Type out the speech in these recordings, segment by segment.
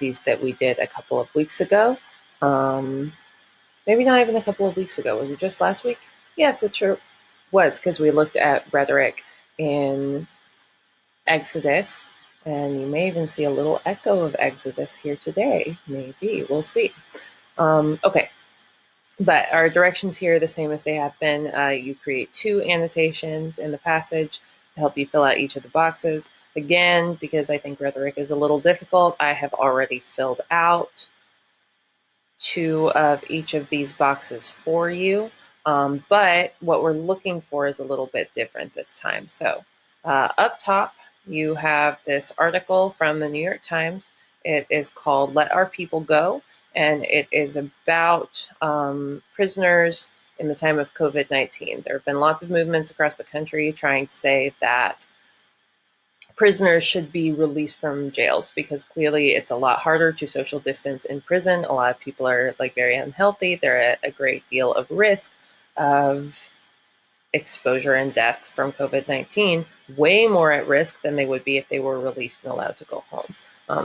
that we did a couple of weeks ago. Maybe not even a couple of weeks ago. Was it just last week? Yes, it sure was, because we looked at rhetoric in Exodus, and you may even see a little echo of Exodus here today. Maybe. We'll see. Okay. But our directions here are the same as they have been. You create 2 annotations in the passage to help you fill out each of the boxes. Again, because I think rhetoric is a little difficult, I have already filled out 2 of each of these boxes for you. But what we're looking for is a little bit different this time. So up top, you have this article from the New York Times. It is called "Let Our People Go," and it is about prisoners in the time of COVID-19. There have been lots of movements across the country trying to say that prisoners should be released from jails, because clearly it's a lot harder to social distance in prison. A lot of people are very unhealthy. They're at a great deal of risk of exposure and death from COVID-19, way more at risk than they would be if they were released and allowed to go home.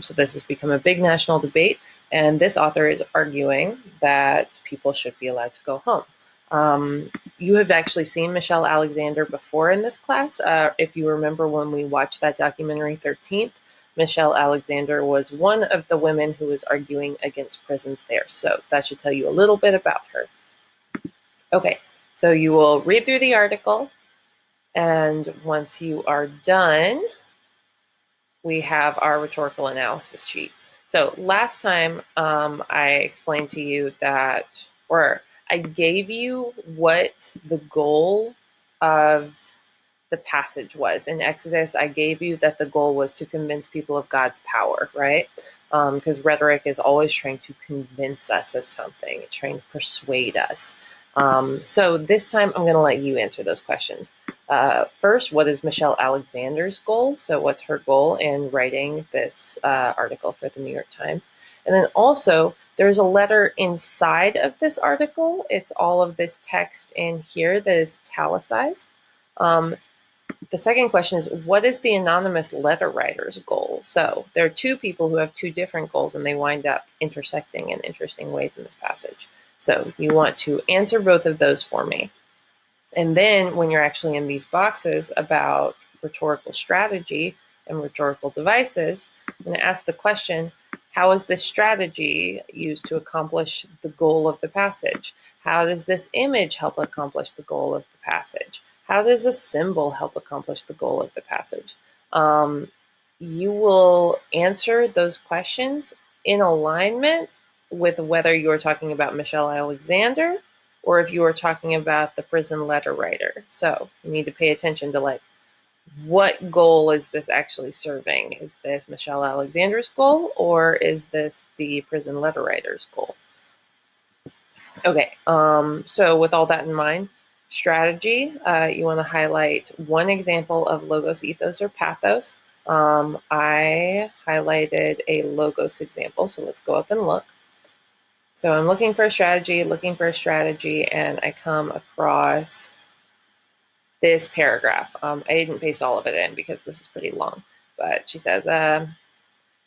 So this has become a big national debate, and this author is arguing that people should be allowed to go home. You have actually seen Michelle Alexander before in this class. If you remember when we watched that documentary 13th, Michelle Alexander was one of the women who was arguing against prisons there. So that should tell you a little bit about her. Okay, so you will read through the article, and once you are done, we have our rhetorical analysis sheet. So last time I explained to you that, or I gave you what the goal of the passage was. In Exodus, I gave you that the goal was to convince people of God's power, right? Because rhetoric is always trying to convince us of something. It's trying to persuade us. So this time I'm going to let you answer those questions. First, what is Michelle Alexander's goal? So what's her goal in writing this article for the New York Times? And then also, there's a letter inside of this article. It's all of this text in here that is italicized. The second question is, what is the anonymous letter writer's goal? So there are 2 people who have 2 different goals, and they wind up intersecting in interesting ways in this passage. So you want to answer both of those for me. And then when you're actually in these boxes about rhetorical strategy and rhetorical devices, I'm going to ask the question, how is this strategy used to accomplish the goal of the passage? How does this image help accomplish the goal of the passage? How does a symbol help accomplish the goal of the passage? You will answer those questions in alignment with whether you're talking about Michelle Alexander or if you are talking about the prison letter writer. So you need to pay attention to what goal is this actually serving? Is this Michelle Alexander's goal, or is this the prison letter writer's goal? Okay, so with all that in mind, strategy, you want to highlight one example of logos, ethos, or pathos. I highlighted a logos example, so let's go up and look. So I'm looking for a strategy, and I come across this paragraph. I didn't paste all of it in because this is pretty long, but she says,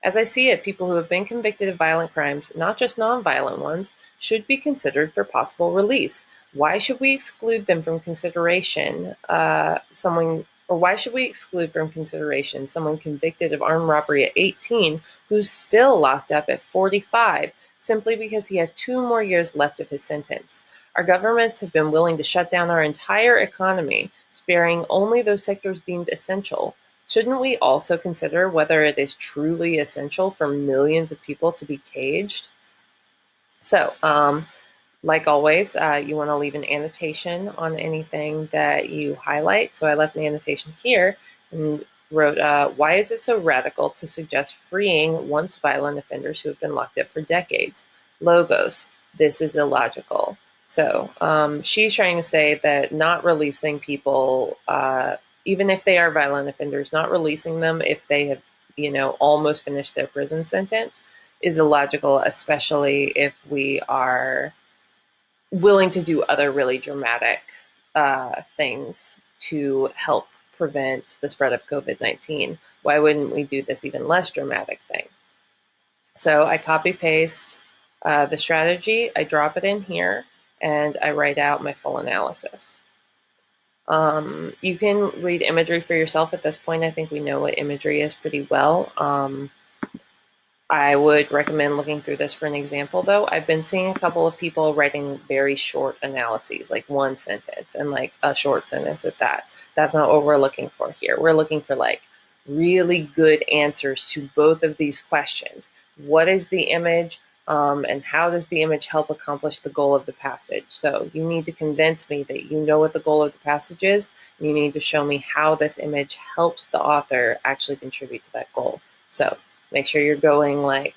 as I see it, people who have been convicted of violent crimes, not just nonviolent ones, should be considered for possible release. Why should we exclude them from consideration? Why should we exclude from consideration someone convicted of armed robbery at 18 who's still locked up at 45 simply because he has 2 more years left of his sentence? Our governments have been willing to shut down our entire economy, sparing only those sectors deemed essential. Shouldn't we also consider whether it is truly essential for millions of people to be caged? So, like always, you want to leave an annotation on anything that you highlight. So I left an annotation here and wrote, why is it so radical to suggest freeing once violent offenders who have been locked up for decades? Logos, this is illogical. So she's trying to say that not releasing people, even if they are violent offenders, not releasing them if they have, almost finished their prison sentence is illogical, especially if we are willing to do other really dramatic things to help prevent the spread of COVID-19. Why wouldn't we do this even less dramatic thing? So I copy paste the strategy, I drop it in here, and I write out my full analysis. You can read imagery for yourself at this point. I think we know what imagery is pretty well. I would recommend looking through this for an example, though. I've been seeing a couple of people writing very short analyses, like one sentence and like a short sentence at that. That's not what we're looking for here. We're looking for like really good answers to both of these questions. What is the image? And how does the image help accomplish the goal of the passage? So you need to convince me that you know what the goal of the passage is, and you need to show me how this image helps the author actually contribute to that goal. So make sure you're going like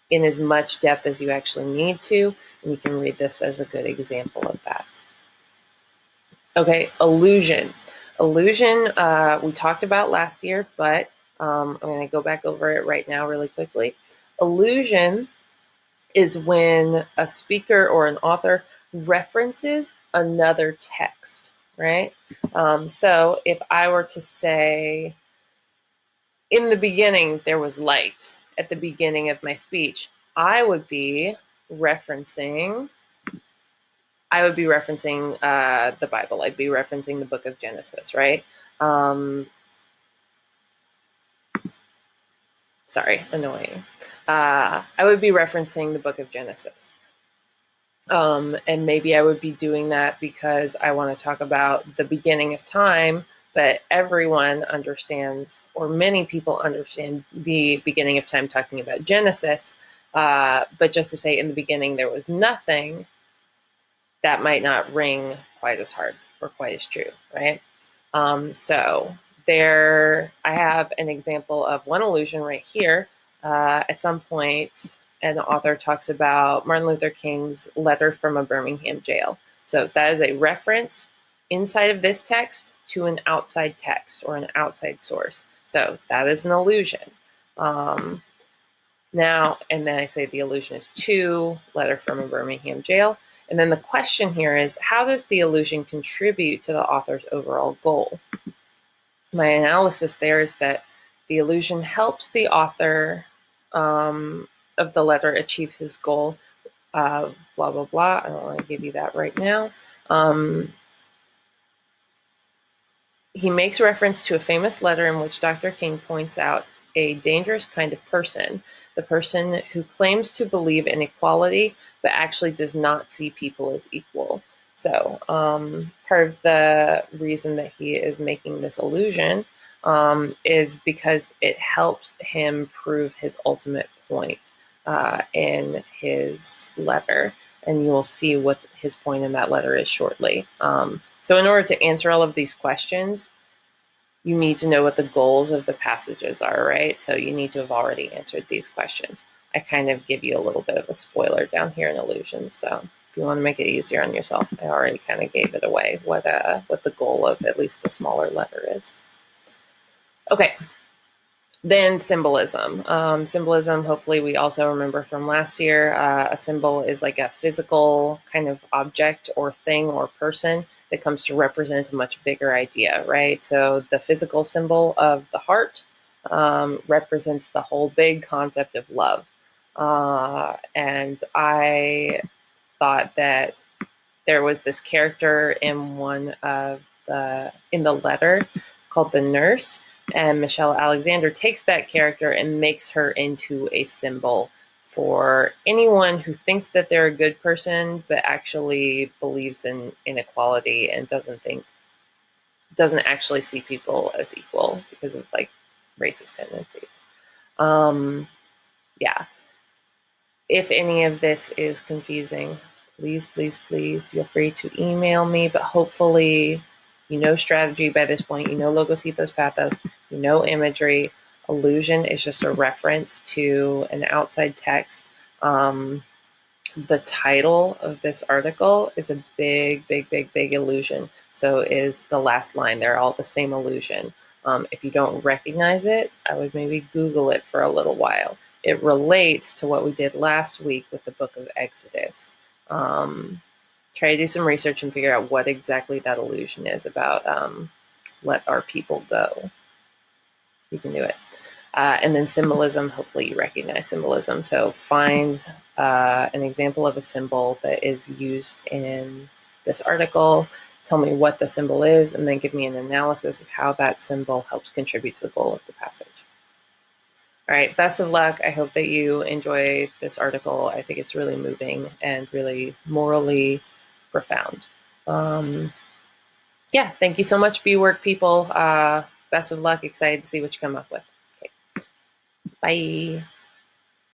in as much depth as you actually need to, and you can read this as a good example of that. Okay, illusion. Illusion, we talked about last year, but I'm going to go back over it right now really quickly. Illusion is when a speaker or an author references another text, right? So if I were to say, in the beginning, there was light at the beginning of my speech, I would be referencing the Bible. I'd be referencing the book of Genesis, right? Sorry, annoying. I would be referencing the book of Genesis. And maybe I would be doing that because I want to talk about the beginning of time, but everyone understands, or many people understand, the beginning of time talking about Genesis. But just to say in the beginning there was nothing, that might not ring quite as hard or quite as true, right? So there, I have an example of one illusion right here. At some point, an author talks about Martin Luther King's letter from a Birmingham jail. So that is a reference inside of this text to an outside text or an outside source. So that is an illusion. Now, and then I say the illusion is to letter from a Birmingham jail. And then the question here is, how does the illusion contribute to the author's overall goal? My analysis there is that the illusion helps the author of the letter achieve his goal. Blah, blah, blah. I don't want to give you that right now. He makes reference to a famous letter in which Dr. King points out a dangerous kind of person, the person who claims to believe in equality but actually does not see people as equal. So part of the reason that he is making this illusion is because it helps him prove his ultimate point in his letter. And you will see what his point in that letter is shortly. So in order to answer all of these questions, you need to know what the goals of the passages are, right? So you need to have already answered these questions. I kind of give you a little bit of a spoiler down here in illusions. So if you want to make it easier on yourself, I already kind of gave it away what the goal of at least the smaller letter is. Okay, then symbolism. Symbolism, hopefully we also remember from last year, a symbol is like a physical kind of object or thing or person that comes to represent a much bigger idea, right? So the physical symbol of the heart represents the whole big concept of love. And I thought that there was this character in in the letter called the nurse, and Michelle Alexander takes that character and makes her into a symbol for anyone who thinks that they're a good person but actually believes in inequality and doesn't actually see people as equal because of like racist tendencies. Yeah, if any of this is confusing, please, please, please feel free to email me. But hopefully, you know strategy by this point. You know logos, ethos, pathos. You know imagery. Illusion is just a reference to an outside text. The title of this article is a big, big, big, big illusion. So is the last line. They're all the same illusion. If you don't recognize it, I would maybe Google it for a little while. It relates to what we did last week with the book of Exodus. Try to do some research and figure out what exactly that illusion is about. Let our people go. You can do it. And then symbolism, hopefully you recognize symbolism. So find an example of a symbol that is used in this article, tell me what the symbol is, and then give me an analysis of how that symbol helps contribute to the goal of the passage. All right, best of luck. I hope that you enjoy this article. I think it's really moving and really morally profound. Yeah, thank you so much, Be Work people. Best of luck. Excited to see what you come up with. Okay, bye.